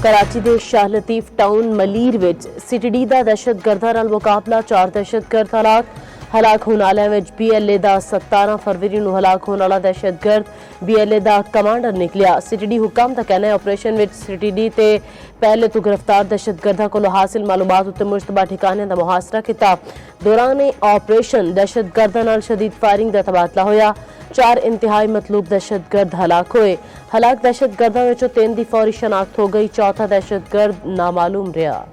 कराची के शाह लतीफ टाउन मलीर विच सीटीडी का दहशतगर्दां नाल मुकाबला 4 दहशतगर्द हलाक होने वाले में BLA का 17 फरवरी को हलाक होने वाला दहशतगर्द BLA का कमांडर निकलिया। सीटीडी हुकाम का कहना है ऑपरेशन में सीटीडी ते पहले तो गिरफ्तार दहशतगर्दा को हासिल मालूमात उत्ते मुश्तबा ठिकाने का मुहासरा किया। दौरान ऑपरेशन दहशतगर्दा नाल शदीद फायरिंग का तबादला होया। 4 इंतहाई मतलूब दहशतगर्द हलाक हुए। हलाक दहशतगर्दा में 3 की फौरी शनाख्त हो गई। चौथा दहशतगर्द नामालूम रहा।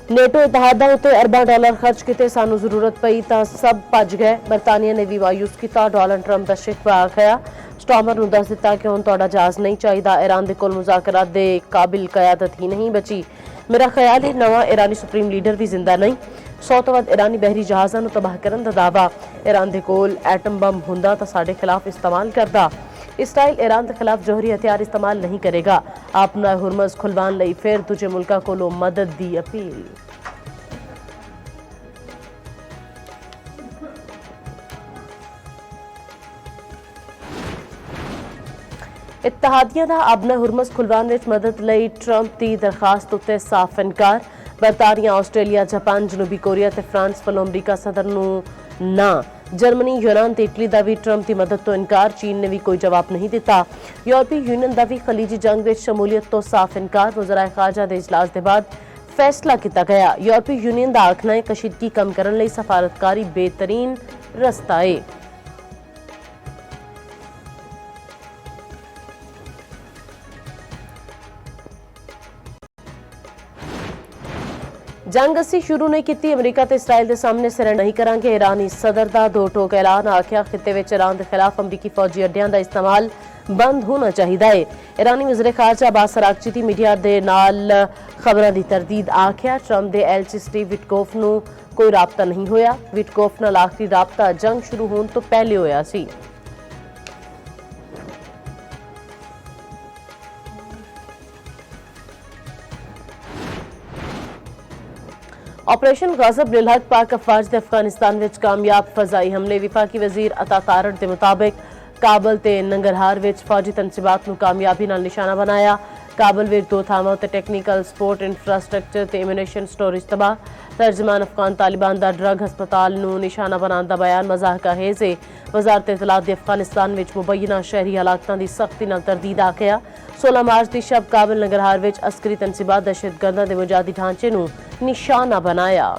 नेटो इतिहादा उत्ते अरबां डॉलर खर्च किते सानू जरूरत पई तां सब भज गए। बरतानिया ने भी मायूस किया। डोनाल्ड ट्रंप का शिकवा आखिया। स्टॉमर नूं दस दिता कि हुण तुहाडा जहाज नहीं चाहिदा। ईरान दे कोल मुज़ाकरात दे काबिल कयादत ही नहीं बची। मेरा ख्याल है नवा ईरानी सुप्रीम लीडर भी जिंदा नहीं। 100 तो वध ईरानी बहरी जहाज़ां नूं तबाह करन दा दावा। ईरान दे कोल एटम बम हुंदा तां साडे खिलाफ इस्तेमाल करदा। इसराइल ईरान के खिलाफ जौहरी हथियार इस्तेमाल नहीं करेगा। अपना हुरमज खुलवान लई फिर दूजे मुल्का कोलों मदद दी अपील। इत्तेहादियां दा अपना हुरमज खुलवान विच मदद लई ट्रंप की दरखास्त उत्ते साफ इनकार। बरतानिया आस्ट्रेलिया जापान जनूबी कोरिया ते फ्रांस वालों अमरीका सदर नूं ना। जर्मनी यूनान ते इटली का भी ट्रंप की मदद तो इनकार। चीन ने भी कोई जवाब नहीं दिता। यूरोपीय यूनियन का भी खलीजी जंग में शमूलियत तो साफ इनकार। वज़राए खारजा के इजलास के बाद फैसला किया गया। यूरोपीय यूनियन का आखना है कशीदगी कम करने लई सफारतकारी बेहतरीन रस्ता है। जंग असी शुरू नहीं की। अमरीका ते इसराइल के सामने सिर नहीं करांगे। ईरानी सदर का दो टोक ऐलान। आख्या खिते में ईरान के खिलाफ अमरीकी फौजी अड्डियां का इस्तेमाल बंद होना चाहिए। ईरानी वज़ीर खारजा अब्बास अरागची मीडिया के नाल खबरों की तरदीद। आख्या ट्रंप के एलची स्टीव विटकोफ नूं कोई राबता नहीं होया। विटकोफ नाल आखिरी राबता जंग शुरू होने तो पहले होया सी। ऑपरेशन गज़ब लिलहक पाक अफवाज दे अफगानिस्तान विच कामयाब फजाई हमले। विफाकी वजीर अता तारड़ के मुताबिक काबल ते नंगरहार विच फौजी तनसीबात नूं कामयाबी नाल निशाना बनाया। काबल विच 2 थावां ते टेक्नीकल सपोर्ट इंफ्रास्ट्रक्चर ते एम्यूनेशन स्टोरेज तबाह। तर्जमान अफगान तालिबान दा ड्रग हस्पताल नूं निशाना बनाने दा बयान मजाहका हेज़ है। वजारत इतलात दे अफगानिस्तान विच मुबैना शहरी हालातां दी सख्ती नाल तरदीद आखिया। 16 मार्च की शब काबल नंगरहार विच अस्करी तनसीबात दहशतगर्दां दे बुनियादी ढांचे नूं निशाना बनाया।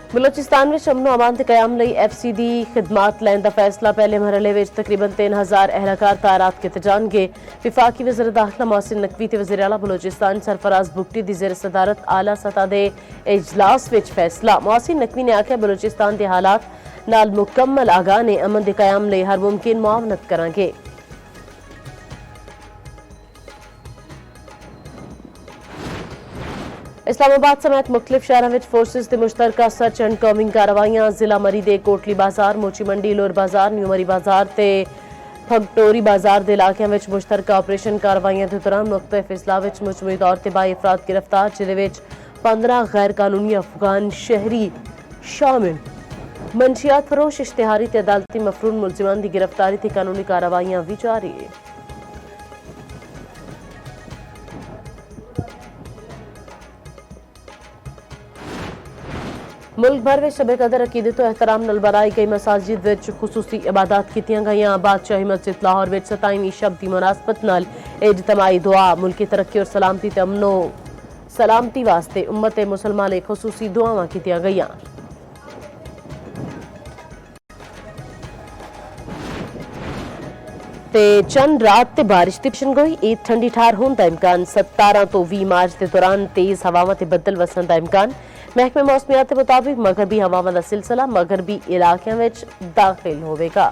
बलोचिस्तान में अमनो अमान ते कयाम लई FC दी खिदमात लैन दा फैसला। पहले मरहले में तकरीबन 3000 एहलकार तैनात किए जाएंगे। विफाकी वज़ीर दाखिला मोहसिन नकवी ते वज़ीर आला बलोचिस्तान सरफराज बुगटी दी ज़ेर सदारत आला सतह दे इजलास विच फैसला। मोहसिन नकवी ने आख्या बलोचिस्तान के हालात नाल मुकम्मल आगाह ने अमन दे कयाम लई हर मुमकिन मुआवनत करांगे। इस्लामाबाद समेत मुख्तलिफ शहरों में फोर्सेस की मुश्तरका सर्च एंड कॉमिंग कार्रवाइयां। जिला मरी दे कोटली बाजार, मोची मंडी, लोर बाजार, न्यू मरी बाजार ते फगटोरी बाजार के इलाकों में मुश्तरका ऑपरेशन कार्रवाइयां के दौरान मुख्तलिफ अजला में मजमूई तौर पर 22 अफराद गिरफ्तार, जिहदे 15 गैर कानूनी अफगान शहरी शामिल। मंशियात फरोश, इश्तिहारी ते अदालती मफरून मुलजिमान की गिरफ्तारी ते कानूनी कार्रवाइयां भी जारी है। मुल्क भर में शब कदर अकीदत और एहतराम नाल बनाई गई मसाजिद विच खुसूसी इबादत कीतियां गईयां। बादशाही मस्जिद लाहौर विच 27वीं शब की मुनासबत नाल इज्तिमाई दुआ। मुल्की तरक्की और सलामती ते अमनो सलामती वास्ते उम्मत मुसलमान लई खुसूसी दुआवां कीतियां गईयां। चंद रात ते बारिश की पेशनगोई। ईद ठंडी ठार होने का इम्कान। 17 तो 20 मार्च के दौरान तेज हवावां ते बदल वसन का इम्कान। महकमे मौसमियात के मुताबिक मगरबी हवावां का सिलसिला मगरबी इलाकों में दाखिल होगा।